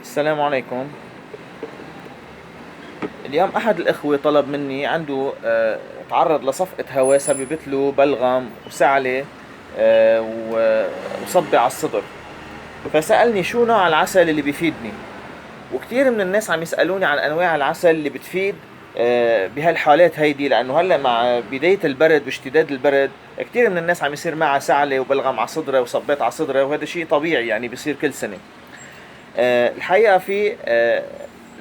السلام عليكم. اليوم أحد الإخوة طلب مني عنده تعرض لصفقة هواء سببت له بلغم وسعلة وصبع على الصدر. فسألني شو نوع العسل اللي بيفيدني، وكتير من الناس عم يسألوني عن أنواع العسل اللي بتفيد بهالحالات هيدي، لأنه هلأ مع بداية البرد واشتداد البرد كتير من الناس عم يصير معها سعلة وبلغم على صدرها وصبات على صدرها، وهذا شيء طبيعي يعني بيصير كل سنة. الحقيقة في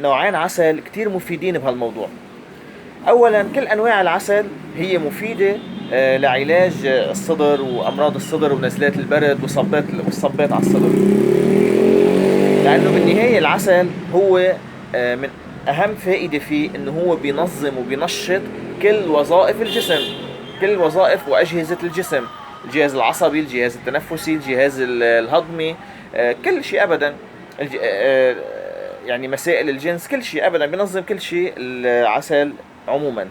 نوعين عسل كتير مفيدين بهالموضوع. اولا، كل انواع العسل هي مفيدة لعلاج الصدر وامراض الصدر ونزلات البرد والصبات على الصدر، لانه بالنهاية العسل هو من اهم فائدة فيه انه هو بينظم وبينشط كل وظائف الجسم، كل وظائف واجهزة الجسم، الجهاز العصبي، الجهاز التنفسي، الجهاز الهضمي، كل شيء ابدا، يعني مسائل الجنس، كل شيء ابدا بينظم كل شيء العسل عموما.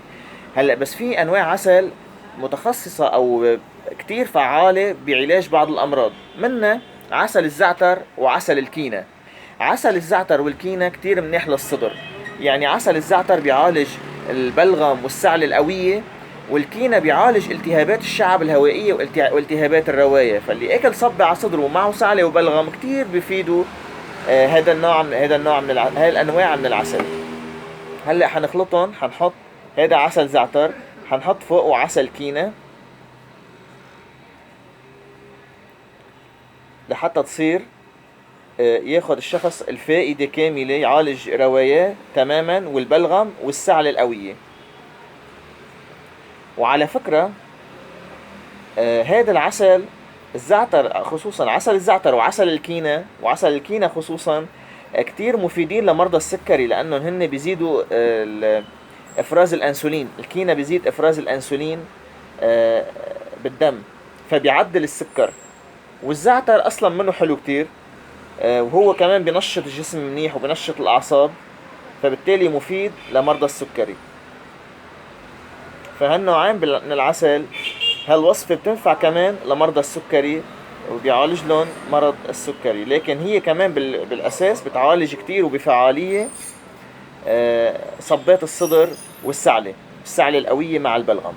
هلا بس في انواع عسل متخصصة او كتير فعالة بعلاج بعض الامراض، منها عسل الزعتر وعسل الكينة. عسل الزعتر والكينة كتير منيح للصدر، يعني عسل الزعتر بيعالج البلغم والسعلة القوية، والكينة بيعالج التهابات الشعب الهوائية والتهابات الرواية. فاللي اكل صبع على صدره ومعه سعلة وبلغم كتير بيفيدوا هاي الانواع من العسل. هلا حنخلطهم، حنحط هذا عسل زعتر، حنحط فوقه عسل كينة لحتى تصير ياخد الشخص الفائدة كاملة، يعالج رواياه تماما والبلغم والسعلة القوية. وعلى فكرة هذا العسل الزعتر خصوصا، عسل الزعتر وعسل الكينة خصوصا كتير مفيدين لمرضى السكري، لأنهم هن بيزيدوا إفراز الأنسولين. الكينة بيزيد إفراز الأنسولين بالدم، فبيعدل السكر. والزعتر أصلا منه حلو كتير، وهو كمان بينشط الجسم منيح وبينشط الأعصاب، فبالتالي مفيد لمرضى السكري. فهالنوعين من العسل، هالوصفة بتنفع كمان لمرضى السكري وبيعالج لهم مرض السكري، لكن هي كمان بالأساس بتعالج كتير وبفعالية صبات الصدر والسعلة القوية مع البلغم.